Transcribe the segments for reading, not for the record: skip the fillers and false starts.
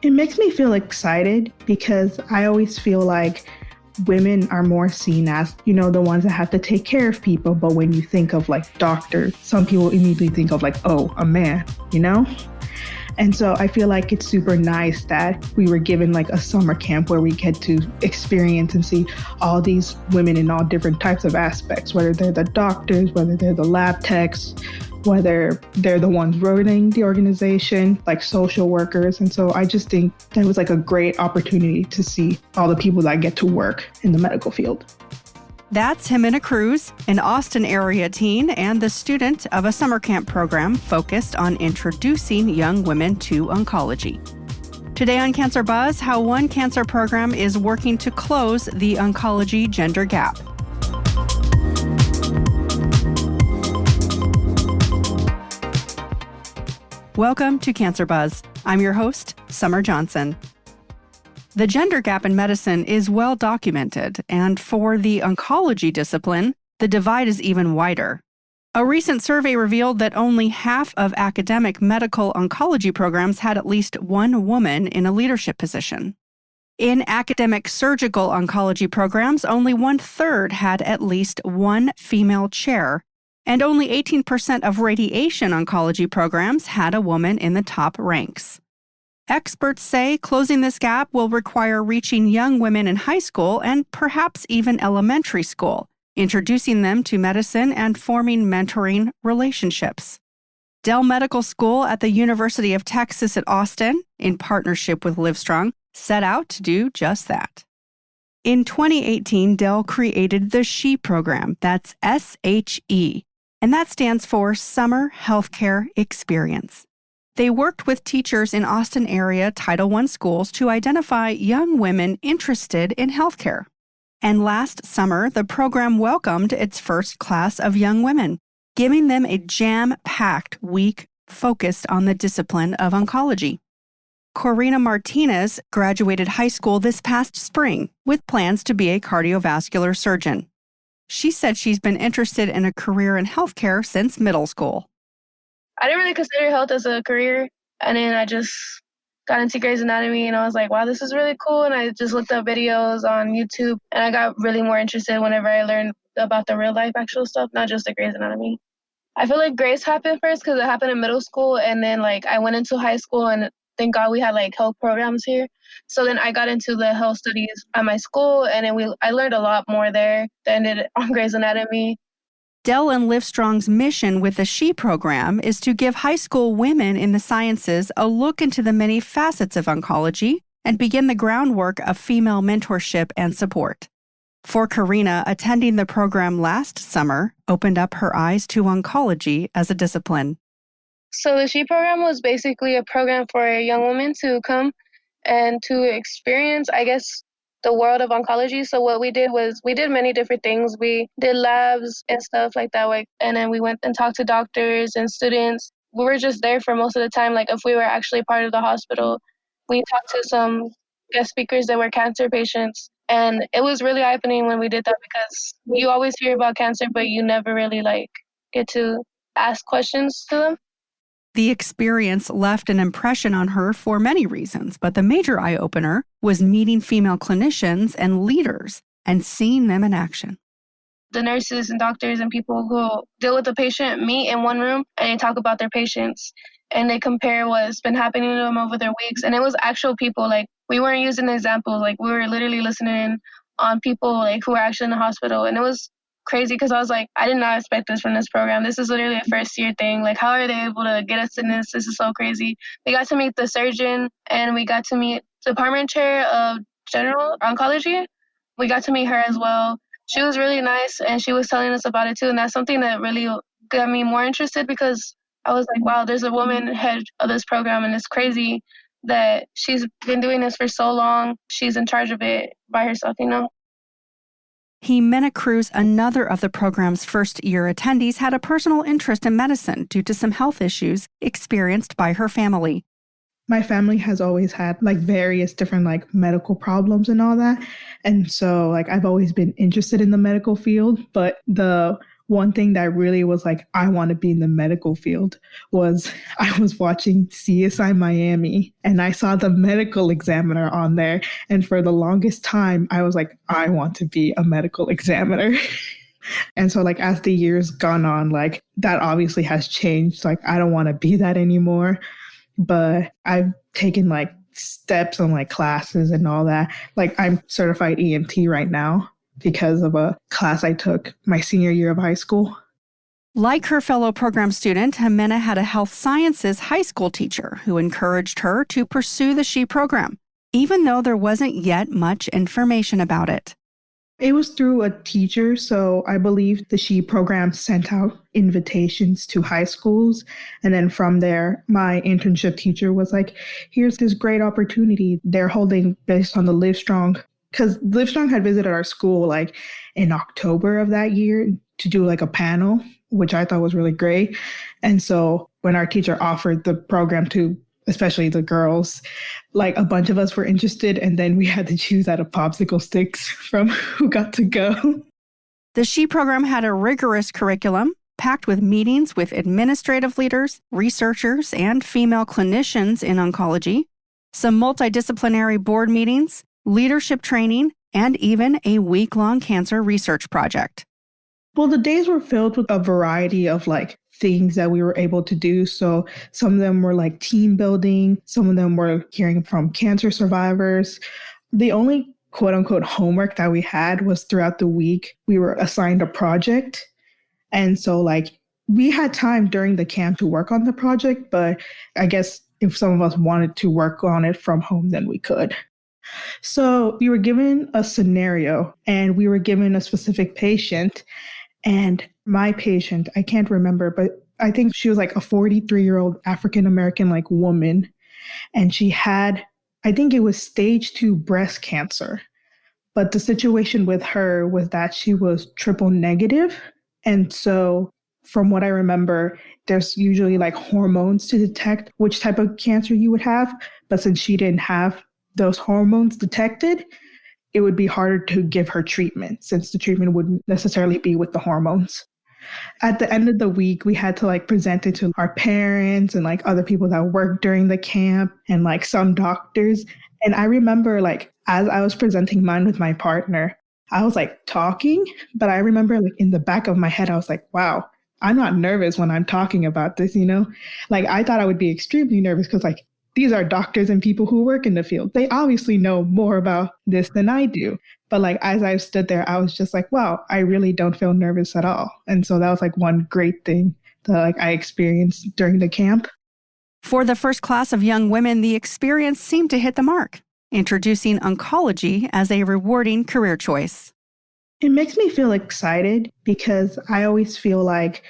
It makes me feel excited because I always feel like women are more seen as, the ones that have to take care of people. But when you think of like doctors, some people immediately think of like, oh, a man, And so I feel like it's super nice that we were given like a summer camp where we get to experience and see all these women in all different types of aspects, whether they're the doctors, whether they're the lab techs, whether they're the ones running the organization, like social workers. And so I just think that was like a great opportunity to see all the people that get to work in the medical field. That's Ximena Cruz, an Austin area teen and the student of a summer camp program focused on introducing young women to oncology. Today on Cancer Buzz, how one cancer program is working to close the oncology gender gap. Welcome to Cancer Buzz. I'm your host, Summer Johnson. The gender gap in medicine is well documented, and for the oncology discipline, the divide is even wider. A recent survey revealed that only half of academic medical oncology programs had at least one woman in a leadership position. In academic surgical oncology programs, only 1/3 had at least one female chair, and only 18% of radiation oncology programs had a woman in the top ranks. Experts say closing this gap will require reaching young women in high school and perhaps even elementary school, introducing them to medicine and forming mentoring relationships. Dell Medical School at the University of Texas at Austin, in partnership with Livestrong, set out to do just that. In 2018, Dell created the SHE program, that's SHE, and that stands for Summer Healthcare Experience. They worked with teachers in Austin area Title I schools to identify young women interested in healthcare. And last summer, the program welcomed its first class of young women, giving them a jam-packed week focused on the discipline of oncology. Korena Martinez graduated high school this past spring with plans to be a cardiovascular surgeon. She said she's been interested in a career in healthcare since middle school. I didn't really consider health as a career, and then I just got into Grey's Anatomy, and I was like, wow, this is really cool, and I just looked up videos on YouTube, and I got really more interested whenever I learned about the real-life actual stuff, not just the Grey's Anatomy. I feel like Grey's happened first because it happened in middle school, and then I went into high school, and thank God we had health programs here. So then I got into the health studies at my school, and then I learned a lot more there than I did on Grey's Anatomy. Dell and Livestrong's mission with the SHE program is to give high school women in the sciences a look into the many facets of oncology and begin the groundwork of female mentorship and support. For Korena, attending the program last summer opened up her eyes to oncology as a discipline. So the SHE program was basically a program for young women to come and to experience, the world of oncology. So what we did was we did many different things. We did labs and stuff like that. And then we went and talked to doctors and students. We were just there for most of the time. If we were actually part of the hospital, we talked to some guest speakers that were cancer patients. And it was really eye-opening when we did that because you always hear about cancer, but you never really get to ask questions to them. The experience left an impression on her for many reasons, but the major eye-opener was meeting female clinicians and leaders and seeing them in action. The nurses and doctors and people who deal with the patient meet in one room and they talk about their patients and they compare what's been happening to them over their weeks. And it was actual people. We weren't using examples. We were literally listening on people who were actually in the hospital. And it was crazy because I was I did not expect this from this program. This is literally a first year thing. How are they able to get us in this? This is so crazy. We got to meet the surgeon and we got to meet the department chair of general oncology. We got to meet her as well. She was really nice and she was telling us about it too. And that's something that really got me more interested because I was wow, there's a woman head of this program and it's crazy that she's been doing this for so long. She's in charge of it by herself, Ximena Cruz, another of the program's first-year attendees, had a personal interest in medicine due to some health issues experienced by her family. My family has always had various different medical problems and all that. And so I've always been interested in the medical field, but the one thing that really was like, I want to be in the medical field was I was watching CSI Miami and I saw the medical examiner on there. And for the longest time, I was like, I want to be a medical examiner. And so like as the years gone on, like that obviously has changed. Like I don't want to be that anymore. But I've taken like steps on like classes and all that. Like I'm certified EMT right now because of a class I took my senior year of high school. Like her fellow program student, Ximena had a health sciences high school teacher who encouraged her to pursue the SHE program, even though there wasn't yet much information about it. It was through a teacher, so I believe the SHE program sent out invitations to high schools. And then from there, my internship teacher was like, here's this great opportunity they're holding based on the Livestrong, because Livestrong had visited our school like in October of that year to do like a panel, which I thought was really great. And so when our teacher offered the program to especially the girls, like a bunch of us were interested, and then we had to choose out of popsicle sticks from who got to go. The SHE program had a rigorous curriculum packed with meetings with administrative leaders, researchers, and female clinicians in oncology, some multidisciplinary board meetings, leadership training, and even a week-long cancer research project. Well, the days were filled with a variety of like things that we were able to do. So some of them were like team building. Some of them were hearing from cancer survivors. The only quote unquote homework that we had was throughout the week, we were assigned a project. And so like we had time during the camp to work on the project, but I guess if some of us wanted to work on it from home, then we could. So we were given a scenario and we were given a specific patient. And my patient, I can't remember, but I think she was like a 43-year-old African-American like woman. And she had, I think it was stage 2 breast cancer. But the situation with her was that she was triple negative. And so from what I remember, there's usually like hormones to detect which type of cancer you would have. But since she didn't have those hormones detected, it would be harder to give her treatment since the treatment wouldn't necessarily be with the hormones. At the end of the week, we had to like present it to our parents and like other people that worked during the camp and like some doctors. And I remember like as I was presenting mine with my partner, I was like talking, but I remember like in the back of my head, I was like, wow, I'm not nervous when I'm talking about this, you know? Like I thought I would be extremely nervous because like these are doctors and people who work in the field. They obviously know more about this than I do. But like, as I stood there, I was just like, wow, I really don't feel nervous at all. And so that was like one great thing that like I experienced during the camp. For the first class of young women, the experience seemed to hit the mark, introducing oncology as a rewarding career choice. It makes me feel excited because I always feel like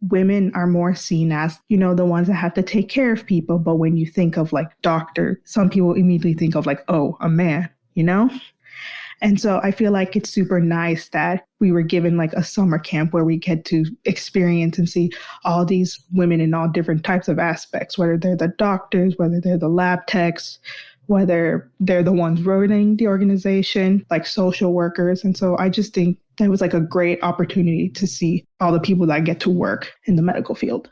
women are more seen as, you know, the ones that have to take care of people. But when you think of like doctor, some people immediately think of like, oh, a man, you know? And so I feel like it's super nice that we were given like a summer camp where we get to experience and see all these women in all different types of aspects, whether they're the doctors, whether they're the lab techs, whether they're the ones running the organization, like social workers. And so I just think that was like a great opportunity to see all the people that get to work in the medical field.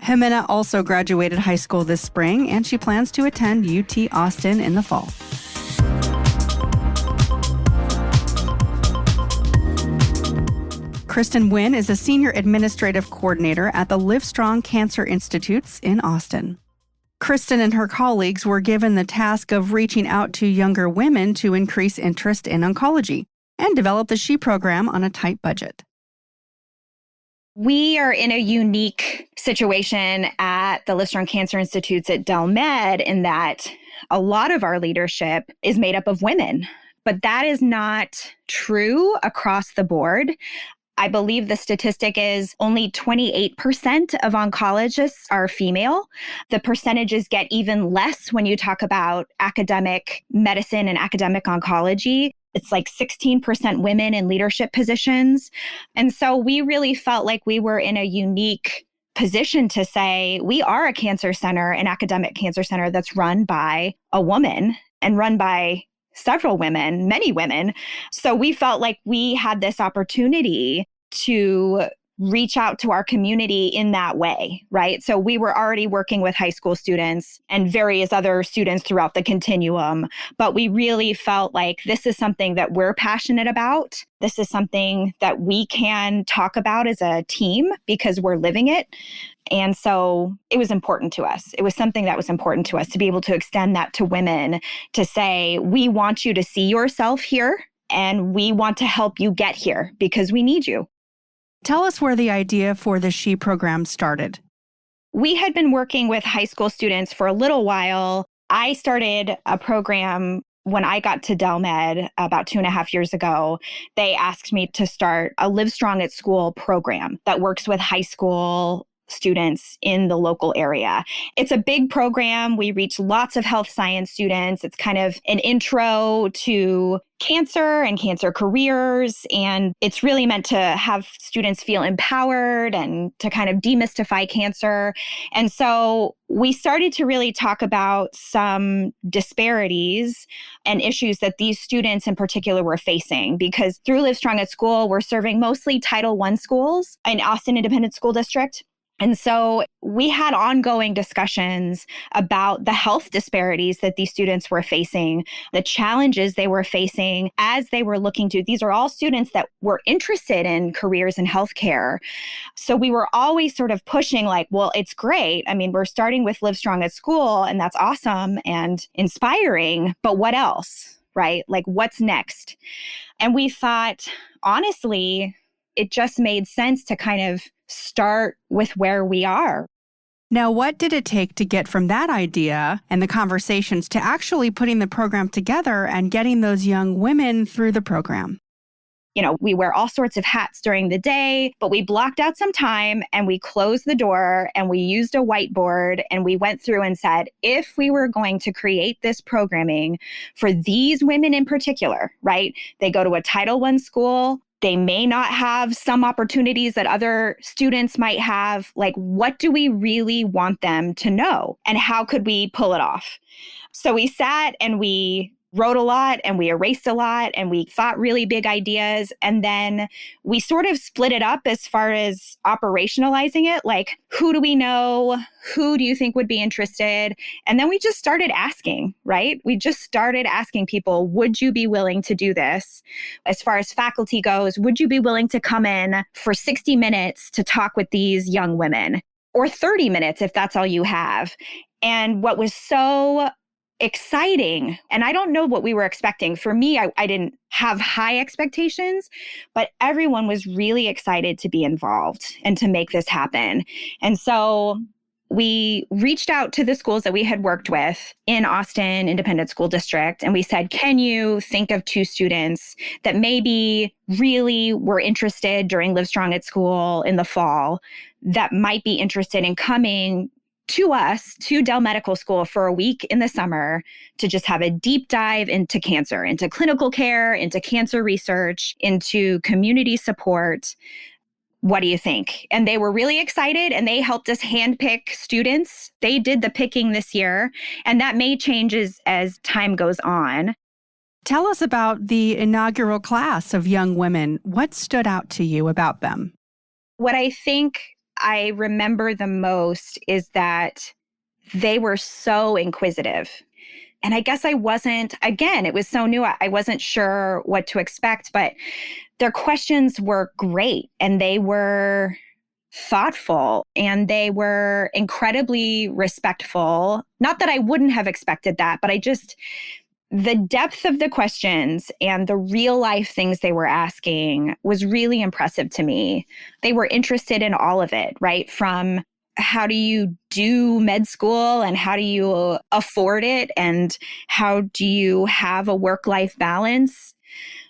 Ximena also graduated high school this spring, and she plans to attend UT Austin in the fall. Kristen Wynn is a senior administrative coordinator at the Livestrong Cancer Institutes in Austin. Kristen and her colleagues were given the task of reaching out to younger women to increase interest in oncology and develop the SHE program on a tight budget. We are in a unique situation at the Livestrong Cancer Institutes at Dell Med in that a lot of our leadership is made up of women, but that is not true across the board. I believe the statistic is only 28% of oncologists are female. The percentages get even less when you talk about academic medicine and academic oncology. It's like 16% women in leadership positions. And so we really felt like we were in a unique position to say we are a cancer center, an academic cancer center that's run by a woman and run by several women, many women. So we felt like we had this opportunity to reach out to our community in that way, right? So we were already working with high school students and various other students throughout the continuum, but we really felt like this is something that we're passionate about. This is something that we can talk about as a team because we're living it. And so it was important to us. It was something that was important to us to be able to extend that to women, to say, we want you to see yourself here and we want to help you get here because we need you. Tell us where the idea for the SHE program started. We had been working with high school students for a little while. I started a program when I got to Dell Med about 2.5 years ago. They asked me to start a Livestrong at School program that works with high school students in the local area. It's a big program. We reach lots of health science students. It's kind of an intro to cancer and cancer careers. And it's really meant to have students feel empowered and to kind of demystify cancer. And so we started to really talk about some disparities and issues that these students in particular were facing, because through Livestrong at School, we're serving mostly Title I schools in Austin Independent School District. And so we had ongoing discussions about the health disparities that these students were facing, the challenges they were facing as they were looking to. These are all students that were interested in careers in healthcare. So we were always sort of pushing like, well, it's great. I mean, we're starting with Livestrong at School, and that's awesome and inspiring. But what else, right? Like, what's next? And we thought, honestly, it just made sense to kind of start with where we are. Now, what did it take to get from that idea and the conversations to actually putting the program together and getting those young women through the program? You know, we wear all sorts of hats during the day, but we blocked out some time and we closed the door and we used a whiteboard and we went through and said, if we were going to create this programming for these women in particular, right? They go to a Title I school. They may not have some opportunities that other students might have. Like, what do we really want them to know? And how could we pull it off? So we sat and we wrote a lot and we erased a lot and we thought really big ideas. And then we sort of split it up as far as operationalizing it. Like, who do we know? Who do you think would be interested? And then we just started asking, right? We just started asking people, would you be willing to do this? As far as faculty goes, would you be willing to come in for 60 minutes to talk with these young women? Or 30 minutes if that's all you have. And what was so exciting, and I don't know what we were expecting. For me, I didn't have high expectations, but everyone was really excited to be involved and to make this happen. And so we reached out to the schools that we had worked with in Austin Independent School District, and we said, can you think of 2 students that maybe really were interested during Livestrong at School in the fall that might be interested in coming to us, to Dell Medical School for a week in the summer to just have a deep dive into cancer, into clinical care, into cancer research, into community support. What do you think? And they were really excited and they helped us handpick students. They did the picking this year, and that may change as time goes on. Tell us about the inaugural class of young women. What stood out to you about them? What I think I remember the most is that they were so inquisitive. And I guess I wasn't, again, it was so new. I wasn't sure what to expect, but their questions were great and they were thoughtful and they were incredibly respectful. Not that I wouldn't have expected that, but the depth of the questions and the real life things they were asking was really impressive to me. They were interested in all of it, right? From how do you do med school and how do you afford it and how do you have a work-life balance,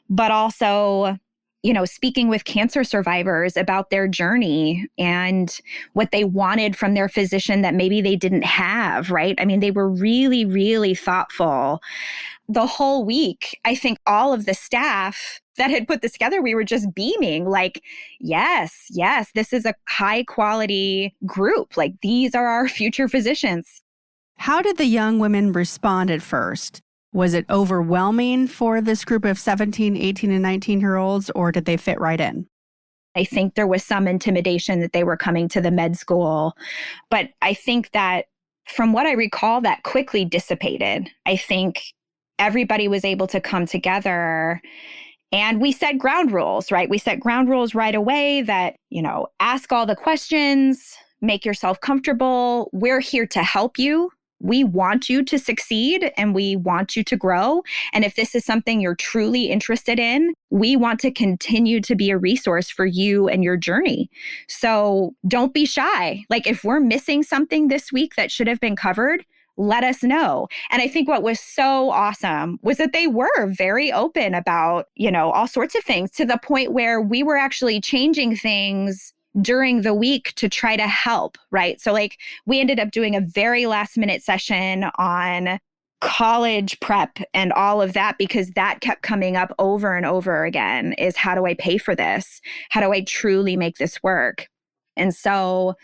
but also, you know, speaking with cancer survivors about their journey and what they wanted from their physician that maybe they didn't have, right? I mean, they were really, really thoughtful. The whole week, I think all of the staff that had put this together, we were just beaming like, yes, this is a high quality group. Like, these are our future physicians. How did the young women respond at first? Was it overwhelming for this group of 17, 18, and 19-year-olds, or did they fit right in? I think there was some intimidation that they were coming to the med school. But I think that from what I recall, that quickly dissipated. I think everybody was able to come together and we set ground rules, right? We set ground rules right away that, ask all the questions, make yourself comfortable. We're here to help you. We want you to succeed and we want you to grow. And if this is something you're truly interested in, we want to continue to be a resource for you and your journey. So don't be shy. Like if we're missing something this week that should have been covered, let us know. And I think what was so awesome was that they were very open about, all sorts of things to the point where we were actually changing things during the week to try to help, right? So we ended up doing a very last minute session on college prep and all of that because that kept coming up over and over again is how do I pay for this? How do I truly make this work? And so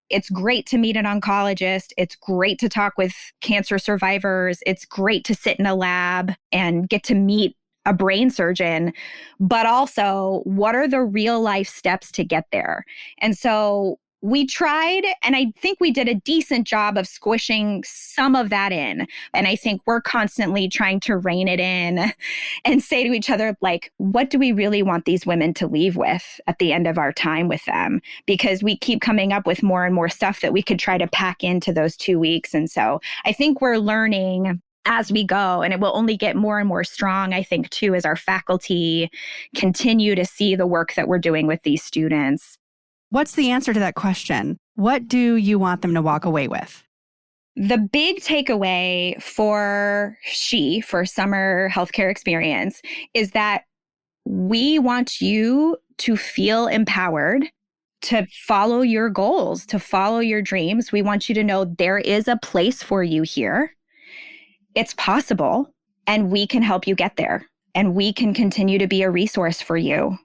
it's great to meet an oncologist. It's great to talk with cancer survivors. It's great to sit in a lab and get to meet a brain surgeon, but also what are the real life steps to get there? And so we tried, and I think we did a decent job of squishing some of that in. And I think we're constantly trying to rein it in and say to each other, what do we really want these women to leave with at the end of our time with them? Because we keep coming up with more and more stuff that we could try to pack into those 2 weeks. And so I think we're learning as we go, and it will only get more and more strong, I think, too, as our faculty continue to see the work that we're doing with these students. What's the answer to that question? What do you want them to walk away with? The big takeaway for summer healthcare experience is that we want you to feel empowered to follow your goals, to follow your dreams. We want you to know there is a place for you here. It's possible, and we can help you get there, and we can continue to be a resource for you.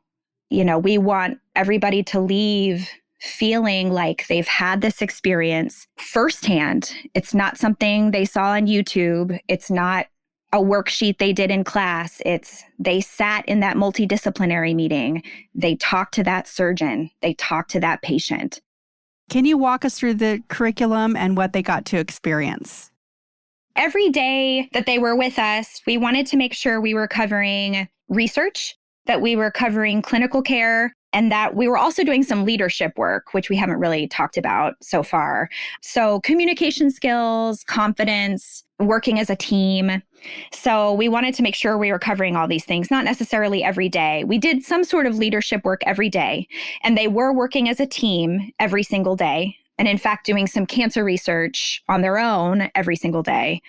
We want everybody to leave feeling like they've had this experience firsthand. It's not something they saw on YouTube. It's not a worksheet they did in class. It's they sat in that multidisciplinary meeting. They talked to that surgeon. They talked to that patient. Can you walk us through the curriculum and what they got to experience? Every day that they were with us, we wanted to make sure we were covering research, that we were covering clinical care, and that we were also doing some leadership work, which we haven't really talked about so far. So communication skills, confidence, working as a team. So we wanted to make sure we were covering all these things, not necessarily every day. We did some sort of leadership work every day, and they were working as a team every single day. And in fact, doing some cancer research on their own every single day.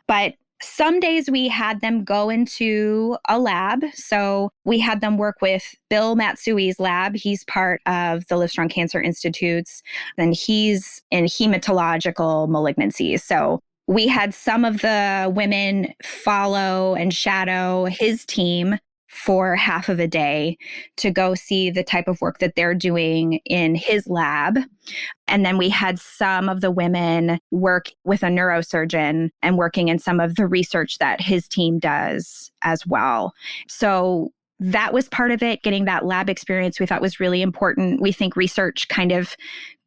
But some days we had them go into a lab. So we had them work with Bill Matsui's lab. He's part of the Livestrong Cancer Institutes, and he's in hematological malignancies. So we had some of the women follow and shadow his team for half of a day to go see the type of work that they're doing in his lab. And then we had some of the women work with a neurosurgeon and working in some of the research that his team does as well. So that was part of it. Getting that lab experience we thought was really important. We think research kind of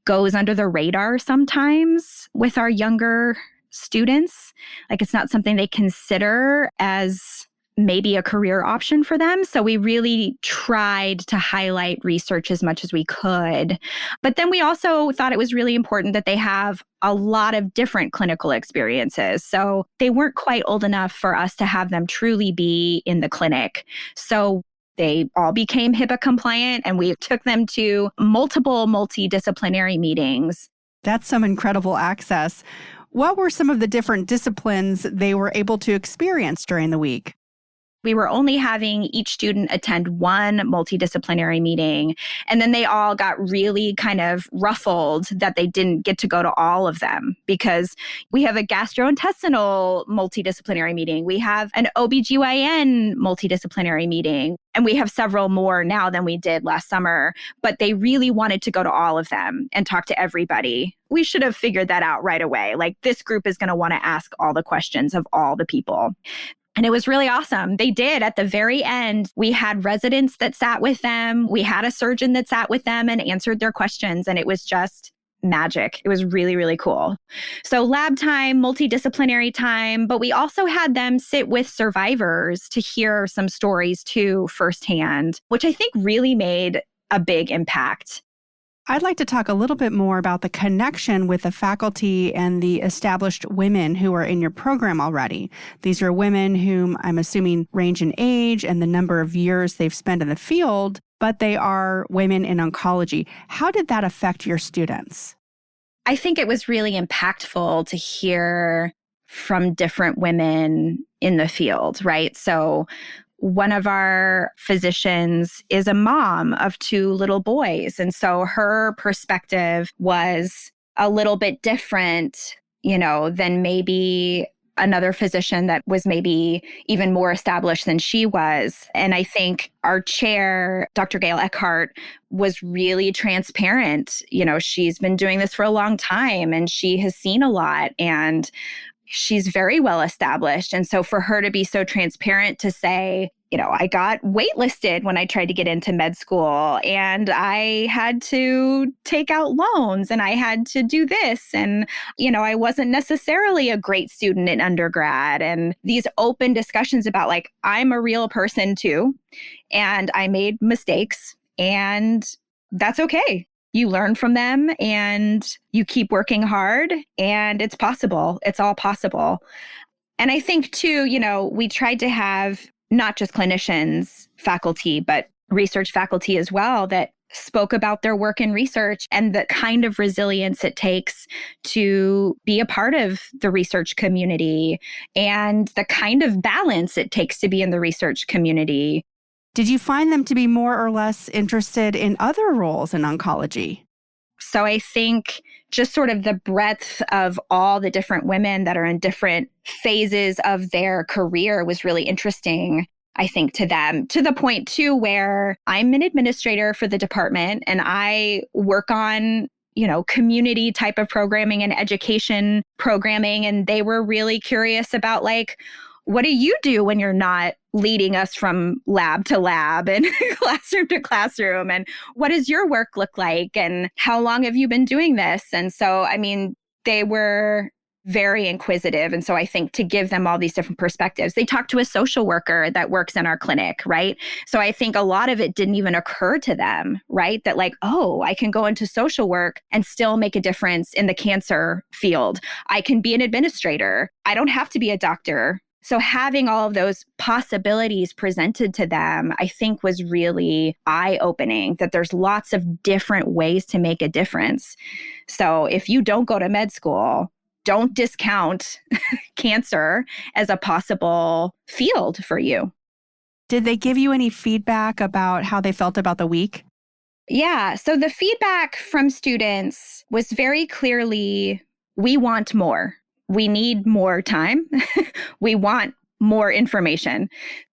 goes under the radar sometimes with our younger students. It's not something they consider as maybe a career option for them. So we really tried to highlight research as much as we could. But then we also thought it was really important that they have a lot of different clinical experiences. So they weren't quite old enough for us to have them truly be in the clinic. So they all became HIPAA compliant, and we took them to multiple multidisciplinary meetings. That's some incredible access. What were some of the different disciplines they were able to experience during the week? We were only having each student attend one multidisciplinary meeting. And then they all got really kind of ruffled that they didn't get to go to all of them, because we have a gastrointestinal multidisciplinary meeting. We have an OBGYN multidisciplinary meeting. And we have several more now than we did last summer. But they really wanted to go to all of them and talk to everybody. We should have figured that out right away. This group is going to want to ask all the questions of all the people. And it was really awesome. They did. At the very end, we had residents that sat with them. We had a surgeon that sat with them and answered their questions. And it was just magic. It was really, really cool. So lab time, multidisciplinary time, but we also had them sit with survivors to hear some stories too firsthand, which I think really made a big impact. I'd like to talk a little bit more about the connection with the faculty and the established women who are in your program already. These are women whom I'm assuming range in age and the number of years they've spent in the field, but they are women in oncology. How did that affect your students? I think it was really impactful to hear from different women in the field, right? So one of our physicians is a mom of 2 little boys. And so her perspective was a little bit different, than maybe another physician that was maybe even more established than she was. And I think our chair, Dr. Gail Eckhart, was really transparent. She's been doing this for a long time and she has seen a lot and she's very well established. And so for her to be so transparent to say, I got waitlisted when I tried to get into med school and I had to take out loans and I had to do this. And, I wasn't necessarily a great student in undergrad. And these open discussions about I'm a real person too. And I made mistakes and that's okay. You learn from them and you keep working hard and it's possible. It's all possible. And I think too, we tried to have not just clinicians, faculty, but research faculty as well that spoke about their work in research and the kind of resilience it takes to be a part of the research community and the kind of balance it takes to be in the research community. Did you find them to be more or less interested in other roles in oncology? So I think just sort of the breadth of all the different women that are in different phases of their career was really interesting, I think, to them, to the point too where I'm an administrator for the department and I work on, community type of programming and education programming. And they were really curious about what do you do when you're not leading us from lab to lab and classroom to classroom? And what does your work look like? And how long have you been doing this? And so, they were very inquisitive. And so I think to give them all these different perspectives, they talked to a social worker that works in our clinic, right? So I think a lot of it didn't even occur to them, right? That I can go into social work and still make a difference in the cancer field. I can be an administrator. I don't have to be a doctor. So having all of those possibilities presented to them, I think was really eye-opening, that there's lots of different ways to make a difference. So if you don't go to med school, don't discount cancer as a possible field for you. Did they give you any feedback about how they felt about the week? Yeah. So the feedback from students was very clearly, we want more. We need more time. We want more information.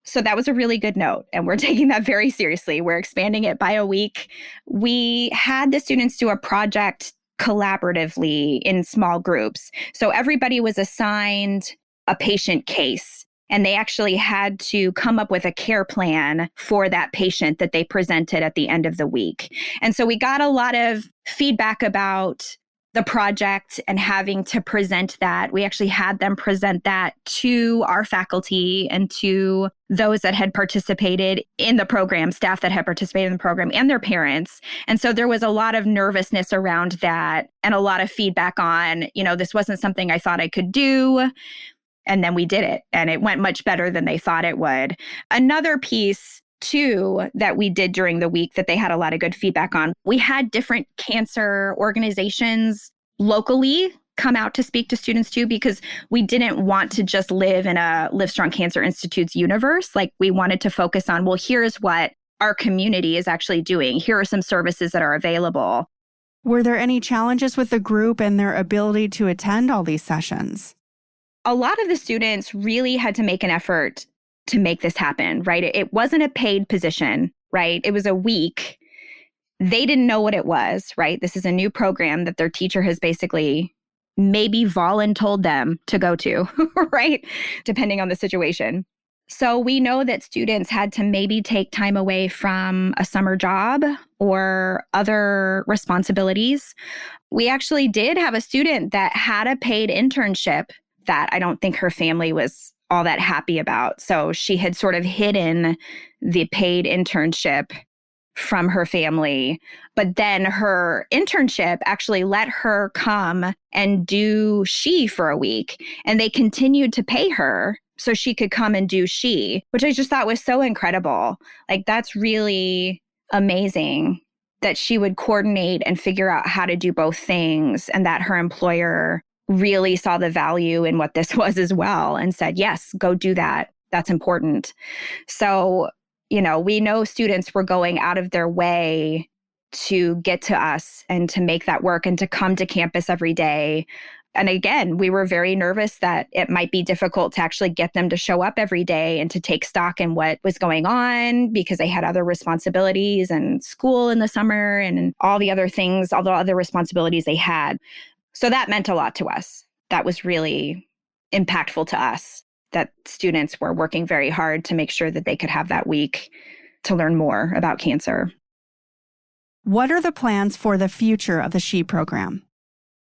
So that was a really good note. And we're taking that very seriously. We're expanding it by a week. We had the students do a project collaboratively in small groups. So everybody was assigned a patient case. And they actually had to come up with a care plan for that patient that they presented at the end of the week. And so we got a lot of feedback about the project and having to present that. We actually had them present that to our faculty and to those that had participated in the program, staff that had participated in the program, and their parents. And so there was a lot of nervousness around that and a lot of feedback on, this wasn't something I thought I could do. And then we did it, and it went much better than they thought it would. Another piece too that we did during the week that they had a lot of good feedback on, we had different cancer organizations locally come out to speak to students too, because we didn't want to just live in a Livestrong Cancer Institute's universe. We wanted to focus on, well, here's what our community is actually doing. Here are some services that are available. Were there any challenges with the group and their ability to attend all these sessions? A lot of the students really had to make an effort to make this happen, right? It wasn't a paid position, right? It was a week. They didn't know what it was, right? This is a new program that their teacher has basically maybe voluntold them to go to, right? Depending on the situation. So we know that students had to maybe take time away from a summer job or other responsibilities. We actually did have a student that had a paid internship that I don't think her family was all that happy about. So she had sort of hidden the paid internship from her family. But then her internship actually let her come and do she for a week. And they continued to pay her so she could come and do she, which I just thought was so incredible. Like, that's really amazing that she would coordinate and figure out how to do both things, and that her employer really saw the value in what this was as well and said, yes, go do that. That's important. So, we know students were going out of their way to get to us and to make that work and to come to campus every day. And again, we were very nervous that it might be difficult to actually get them to show up every day and to take stock in what was going on, because they had other responsibilities and school in the summer and all the other things, all the other responsibilities they had. So that meant a lot to us. That was really impactful to us, that students were working very hard to make sure that they could have that week to learn more about cancer. What are the plans for the future of the SHE program?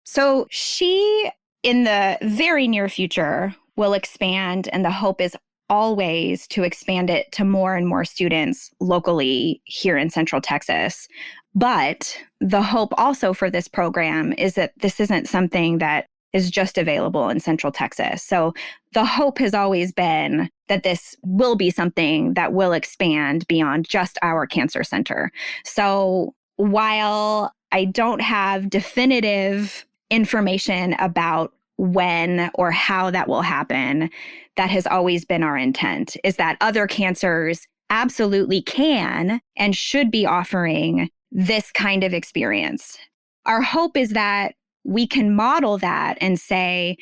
So SHE, in the very near future, will expand, and the hope is always to expand it to more and more students locally here in Central Texas. But the hope also for this program is that this isn't something that is just available in Central Texas. So the hope has always been that this will be something that will expand beyond just our cancer center. So while I don't have definitive information about when or how that will happen, that has always been our intent, is that other cancers absolutely can and should be offering this kind of experience. Our hope is that we can model that and say,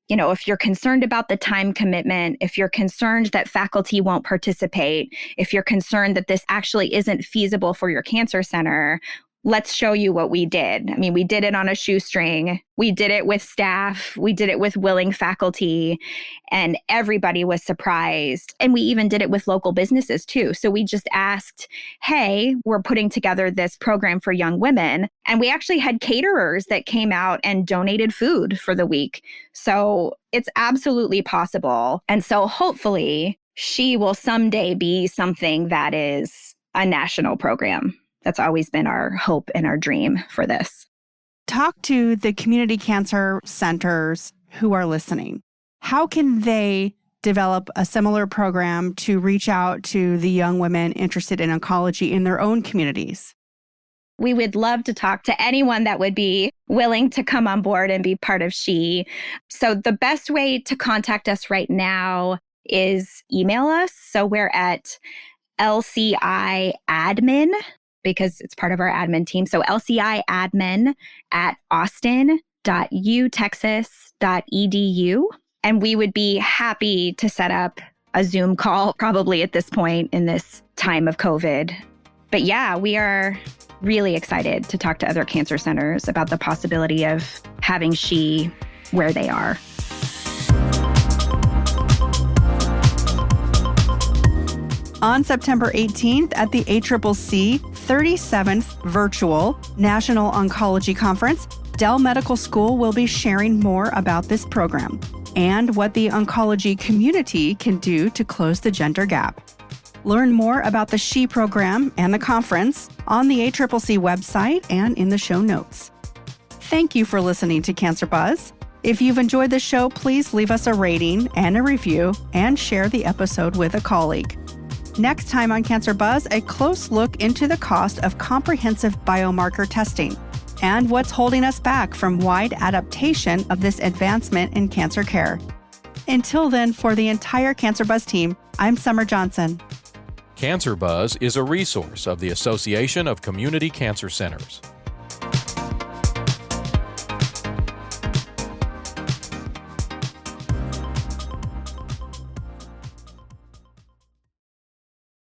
if you're concerned about the time commitment, if you're concerned that faculty won't participate, if you're concerned that this actually isn't feasible for your cancer center, let's show you what we did. I mean, we did it on a shoestring. We did it with staff. We did it with willing faculty, and everybody was surprised. And we even did it with local businesses too. So we just asked, hey, we're putting together this program for young women. And we actually had caterers that came out and donated food for the week. So it's absolutely possible. And so hopefully SHE will someday be something that is a national program. That's always been our hope and our dream for this. Talk to the community cancer centers who are listening. How can they develop a similar program to reach out to the young women interested in oncology in their own communities? We would love to talk to anyone that would be willing to come on board and be part of SHE. So the best way to contact us right now is email us. So we're at LCIadmin, because it's part of our admin team. So lciadmin@austin.utexas.edu. And we would be happy to set up a Zoom call, probably at this point in this time of COVID. But yeah, we are really excited to talk to other cancer centers about the possibility of having SHE where they are. On September 18th at the ACCC 37th Virtual National Oncology Conference, Dell Medical School will be sharing more about this program and what the oncology community can do to close the gender gap. Learn more about the SHE program and the conference on the ACCC website and in the show notes. Thank you for listening to Cancer Buzz. If you've enjoyed the show, please leave us a rating and a review and share the episode with a colleague. Next time on Cancer Buzz, a close look into the cost of comprehensive biomarker testing and what's holding us back from wide adaptation of this advancement in cancer care. Until then, for the entire Cancer Buzz team, I'm Summer Johnson. Cancer Buzz is a resource of the Association of Community Cancer Centers.